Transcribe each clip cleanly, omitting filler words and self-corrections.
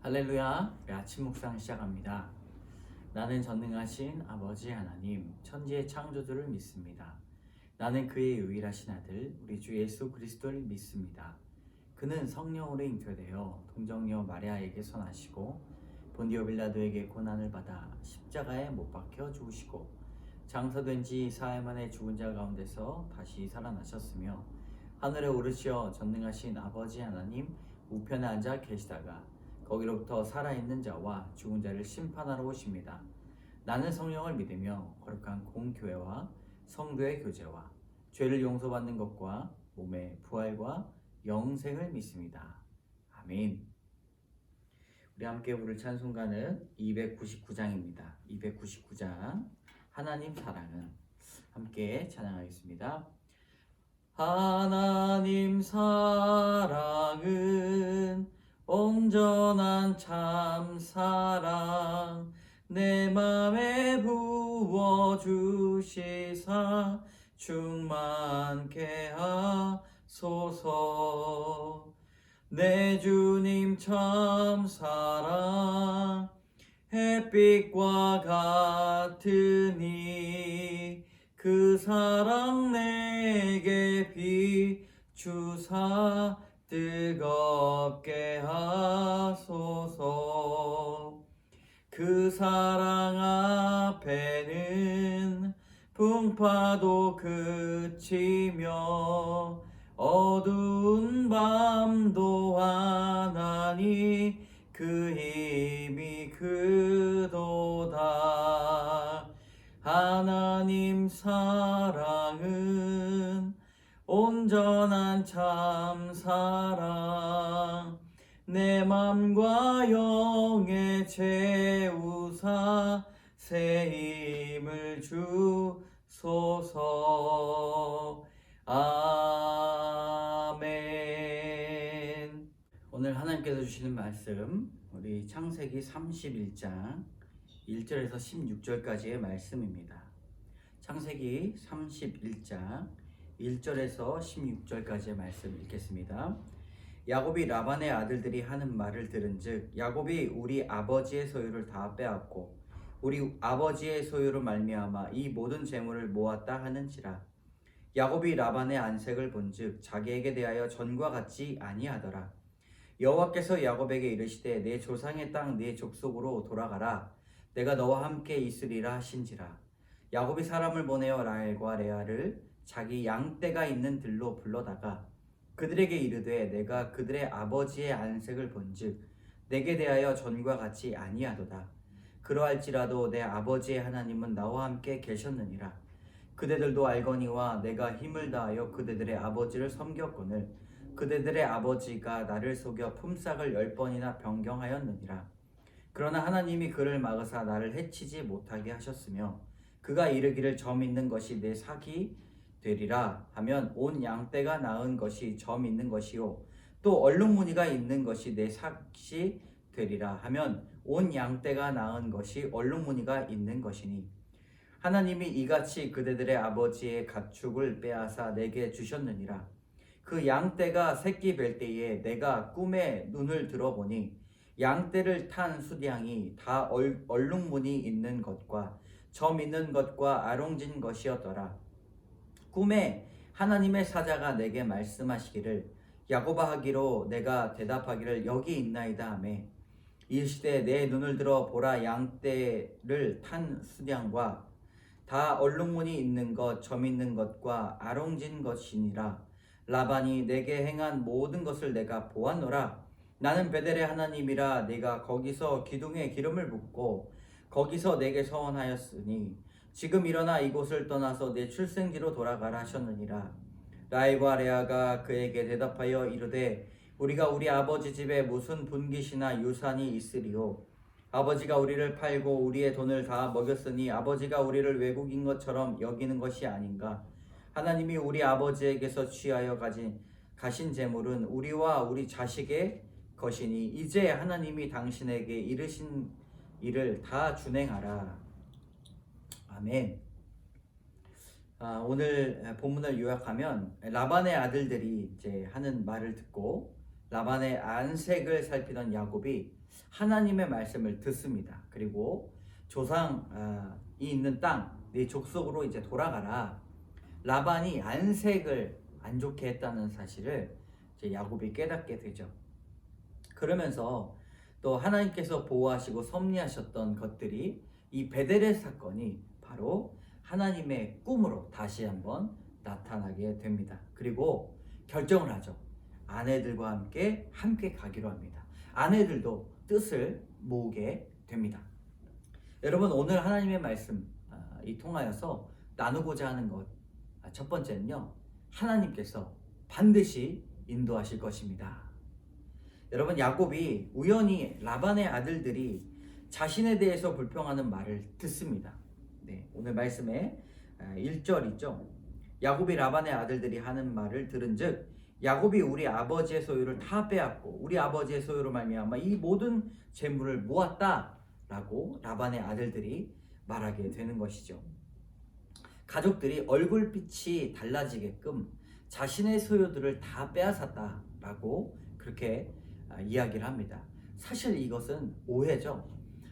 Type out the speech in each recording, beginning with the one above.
할렐루야. 우리 아침 묵상 시작합니다. 나는 전능하신 아버지 하나님, 천지의 창조주를 믿습니다. 나는 그의 유일하신 아들, 우리 주 예수 그리스도를 믿습니다. 그는 성령으로 잉태되어 동정녀 마리아에게 선하시고 본디오 빌라도에게 고난을 받아 십자가에 못 박혀 죽으시고 장사된 지 사흘 만에 죽은 자 가운데서 다시 살아나셨으며 하늘에 오르시어 전능하신 아버지 하나님 우편에 앉아 계시다가 거기로부터 살아있는 자와 죽은 자를 심판하러 오십니다. 나는 성령을 믿으며 거룩한 공교회와 성도의 교제와 죄를 용서받는 것과 몸의 부활과 영생을 믿습니다. 아멘. 우리 함께 부를 찬송가는 299장입니다. 299장 하나님 사랑은 함께 찬양하겠습니다. 하나님 사랑은 온전한 참사랑 내 맘에 부어주시사 충만케 하소서. 내 주님 참사랑 햇빛과 같으니 그 사랑 내게 비추사 뜨겁게 하소서. 그 사랑 앞에는 풍파도 그치며 어두운 밤도 하나니 그 힘이 크도다. 하나님 사랑은 온전한 참사랑 내 맘과 영에 채우사 새 힘을 주소서. 아멘. 오늘 하나님께서 주시는 말씀 우리 창세기 31장 1절에서 16절까지의 말씀입니다. 창세기 31장 1절에서 16절까지의 말씀 읽겠습니다. 야곱이 라반의 아들들이 하는 말을 들은즉 야곱이 우리 아버지의 소유를 다 빼앗고 우리 아버지의 소유로 말미암아 이 모든 재물을 모았다 하는지라. 야곱이 라반의 안색을 본즉 자기에게 대하여 전과 같지 아니하더라. 여호와께서 야곱에게 이르시되 내 조상의 땅 내 족속으로 돌아가라. 내가 너와 함께 있으리라 하신지라. 야곱이 사람을 보내어 라헬과 레아를 자기 양떼가 있는 들로 불러다가 그들에게 이르되 내가 그들의 아버지의 안색을 본즉 내게 대하여 전과 같지 아니하도다. 그러할지라도 내 아버지의 하나님은 나와 함께 계셨느니라. 그대들도 알거니와 내가 힘을 다하여 그대들의 아버지를 섬겼거늘 그대들의 아버지가 나를 속여 품삯을 10번이나 변경하였느니라. 그러나 하나님이 그를 막으사 나를 해치지 못하게 하셨으며 그가 이르기를 점 있는 것이 내 삭이 되리라 하면 온 양떼가 낳은 것이 점 있는 것이요 또 얼룩무늬가 있는 것이 내 삭이 되리라 하면 온 양떼가 낳은 것이 얼룩무늬가 있는 것이니 하나님이 이같이 그대들의 아버지의 가축을 빼앗아 내게 주셨느니라. 그 양떼가 새끼 뵐 때에 내가 꿈에 눈을 들어보니 양떼를 탄 수량이 다 얼룩무늬 있는 것과 점 있는 것과 아롱진 것이었더라. 꿈에 하나님의 사자가 내게 말씀하시기를 야곱아 하기로 내가 대답하기를 여기 있나이다 하매 이르시되 내 눈을 들어 보라. 양떼를 탄 수량과 다 얼룩무늬 있는 것 점 있는 것과 아롱진 것이니라. 라반이 내게 행한 모든 것을 내가 보았노라. 나는 베델의 하나님이라. 네가 거기서 기둥에 기름을 붓고 거기서 내게 서원하였으니 지금 일어나 이곳을 떠나서 내 출생지로 돌아가라 하셨느니라. 라헬과 레아가 그에게 대답하여 이르되 우리가 우리 아버지 집에 무슨 분깃이나 유산이 있으리요. 아버지가 우리를 팔고 우리의 돈을 다 먹였으니 아버지가 우리를 외국인 것처럼 여기는 것이 아닌가. 하나님이 우리 아버지에게서 취하여 가신 재물은 우리와 우리 자식의 것이니 이제 하나님이 당신에게 이르신 일을 다 준행하라. 아멘. 오늘 본문을 요약하면 라반의 아들들이 이제 하는 말을 듣고 라반의 안색을 살피던 야곱이 하나님의 말씀을 듣습니다. 그리고 조상이 있는 땅, 네 족속으로 이제 돌아가라. 라반이 안색을 안 좋게 했다는 사실을 이제 야곱이 깨닫게 되죠. 그러면서 또 하나님께서 보호하시고 섭리하셨던 것들이 이 베델의 사건이 바로 하나님의 꿈으로 다시 한번 나타나게 됩니다. 그리고 결정을 하죠. 아내들과 함께 가기로 합니다. 아내들도 뜻을 모으게 됩니다. 여러분, 오늘 하나님의 말씀 이 통하여서 나누고자 하는 것, 첫 번째는요, 하나님께서 반드시 인도하실 것입니다. 여러분, 야곱이 우연히 라반의 아들들이 자신에 대해서 불평하는 말을 듣습니다. 네, 오늘 말씀에 1절 있죠. 야곱이 라반의 아들들이 하는 말을 들은즉 야곱이 우리 아버지의 소유를 다 빼앗고 우리 아버지의 소유로 말미암아 이 모든 재물을 모았다라고 라반의 아들들이 말하게 되는 것이죠. 가족들이 얼굴빛이 달라지게끔 자신의 소유들을 다 빼앗았다라고 그렇게 이야기를 합니다. 사실 이것은 오해죠.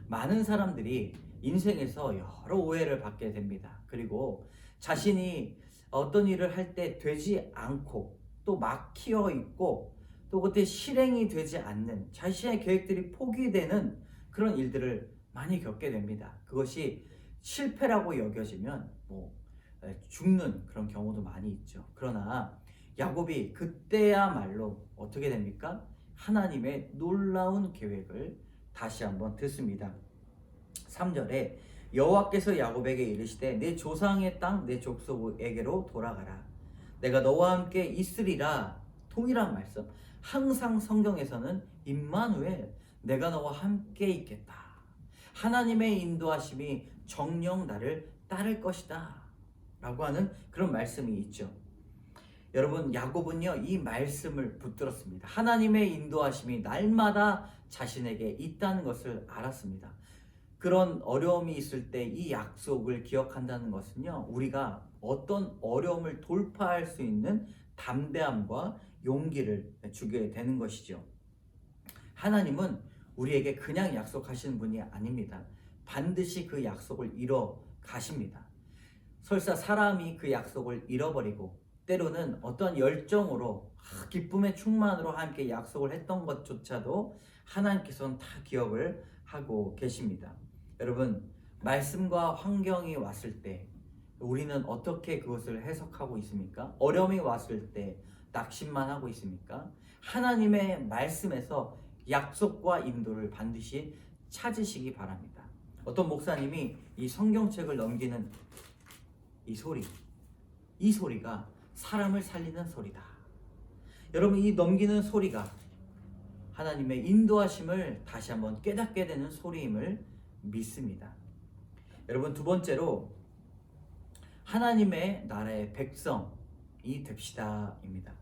많은 사람들이 인생에서 여러 오해를 받게 됩니다. 그리고 자신이 어떤 일을 할 때 되지 않고 또 막혀 있고 또 그때 실행이 되지 않는 자신의 계획들이 포기되는 그런 일들을 많이 겪게 됩니다. 그것이 실패라고 여겨지면 죽는 그런 경우도 많이 있죠. 그러나 야곱이 그때야말로 어떻게 됩니까? 하나님의 놀라운 계획을 다시 한번 듣습니다. 3절에 여호와께서 야곱에게 이르시되 내 조상의 땅 내 족속에게로 돌아가라. 내가 너와 함께 있으리라. 동일한 말씀. 항상 성경에서는 임마누엘, 내가 너와 함께 있겠다. 하나님의 인도하심이 정녕 나를 따를 것이다 라고 하는 그런 말씀이 있죠. 여러분, 야곱은요 이 말씀을 붙들었습니다. 하나님의 인도하심이 날마다 자신에게 있다는 것을 알았습니다. 그런 어려움이 있을 때 이 약속을 기억한다는 것은요, 우리가 어떤 어려움을 돌파할 수 있는 담대함과 용기를 주게 되는 것이죠. 하나님은 우리에게 그냥 약속하시는 분이 아닙니다. 반드시 그 약속을 이뤄 가십니다. 설사 사람이 그 약속을 잃어버리고 때로는 어떤 열정으로 기쁨의 충만으로 함께 약속을 했던 것조차도 하나님께서는 다 기억을 하고 계십니다. 여러분, 말씀과 환경이 왔을 때 우리는 어떻게 그것을 해석하고 있습니까? 어려움이 왔을 때 낙심만 하고 있습니까? 하나님의 말씀에서 약속과 인도를 반드시 찾으시기 바랍니다. 어떤 목사님이 이 성경책을 넘기는 이 소리가 사람을 살리는 소리다. 여러분, 이 넘기는 소리가 하나님의 인도하심을 다시 한번 깨닫게 되는 소리임을 믿습니다. 여러분, 두 번째로 하나님의 나라의 백성이 됩시다입니다.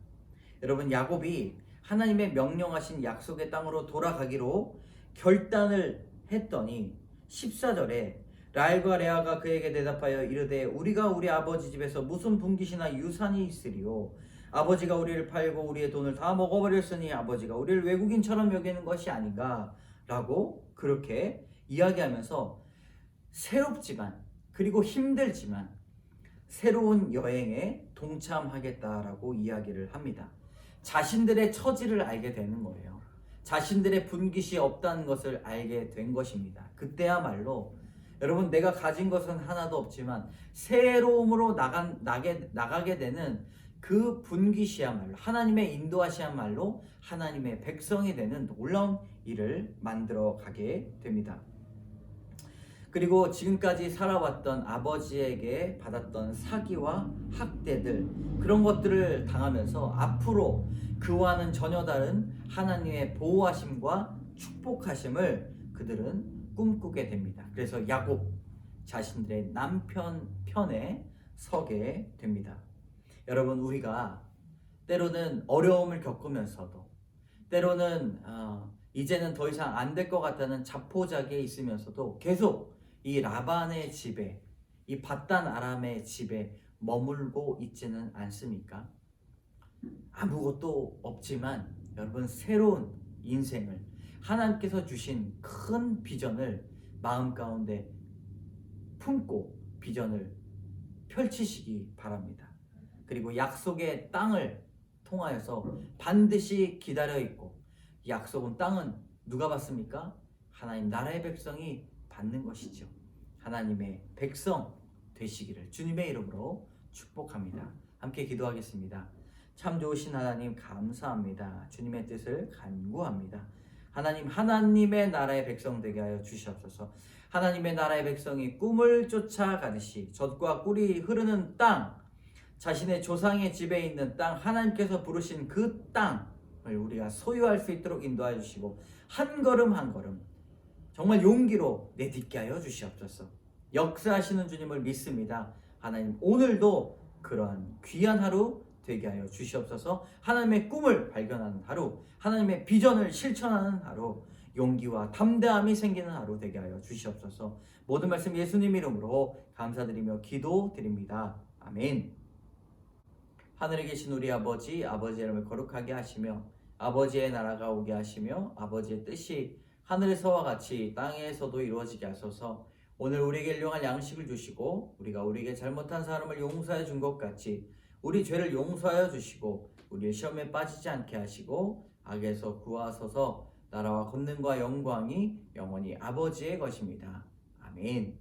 여러분, 야곱이 하나님의 명령하신 약속의 땅으로 돌아가기로 결단을 했더니 14절에 라헬과 레아가 그에게 대답하여 이르되 우리가 우리 아버지 집에서 무슨 분깃이나 유산이 있으리요? 아버지가 우리를 팔고 우리의 돈을 다 먹어버렸으니 아버지가 우리를 외국인처럼 여기는 것이 아닌가? 라고 그렇게 이야기하면서 새롭지만 그리고 힘들지만 새로운 여행에 동참하겠다라고 이야기를 합니다. 자신들의 처지를 알게 되는 거예요. 자신들의 분깃이 없다는 것을 알게 된 것입니다. 그때야말로 여러분, 내가 가진 것은 하나도 없지만 새로움으로 나가게 되는 그 분깃이야말로 하나님의 인도하시야말로 하나님의 백성이 되는 놀라운 일을 만들어 가게 됩니다. 그리고 지금까지 살아왔던 아버지에게 받았던 사기와 학대들, 그런 것들을 당하면서 앞으로 그와는 전혀 다른 하나님의 보호하심과 축복하심을 그들은 꿈꾸게 됩니다. 그래서 야곱 자신들의 남편 편에 서게 됩니다. 여러분, 우리가 때로는 어려움을 겪으면서도 때로는 이제는 더 이상 안 될 것 같다는 자포자기에 있으면서도 계속 이 라반의 집에, 이 밧단 아람의 집에 머물고 있지는 않습니까? 아무것도 없지만 여러분, 새로운 인생을 하나님께서 주신 큰 비전을 마음 가운데 품고 비전을 펼치시기 바랍니다. 그리고 약속의 땅을 통하여서 반드시 기다려 있고, 약속은 땅은 누가 받습니까? 하나님 나라의 백성이 받는 것이죠. 하나님의 백성 되시기를 주님의 이름으로 축복합니다. 함께 기도하겠습니다. 참 좋으신 하나님 감사합니다. 주님의 뜻을 간구합니다. 하나님, 하나님의 나라의 백성 되게 하여 주시옵소서. 하나님의 나라의 백성이 꿈을 쫓아가듯이 젖과 꿀이 흐르는 땅, 자신의 조상의 집에 있는 땅, 하나님께서 부르신 그 땅을 우리가 소유할 수 있도록 인도하여 주시고, 한 걸음 한 걸음 정말 용기로 내딛게 하여 주시옵소서. 역사하시는 주님을 믿습니다. 하나님, 오늘도 그러한 귀한 하루 되게 하여 주시옵소서. 하나님의 꿈을 발견하는 하루, 하나님의 비전을 실천하는 하루, 용기와 담대함이 생기는 하루 되게 하여 주시옵소서. 모든 말씀 예수님 이름으로 감사드리며 기도드립니다. 아멘. 하늘에 계신 우리 아버지, 아버지의 이름을 거룩하게 하시며 아버지의 나라가 오게 하시며 아버지의 뜻이 하늘에서와 같이 땅에서도 이루어지게 하소서. 오늘 우리에게 일용할 양식을 주시고, 우리가 우리에게 잘못한 사람을 용서해 준 것 같이 우리 죄를 용서하여 주시고, 우리의 시험에 빠지지 않게 하시고 악에서 구하소서. 나라와 권능과 영광이 영원히 아버지의 것입니다. 아멘.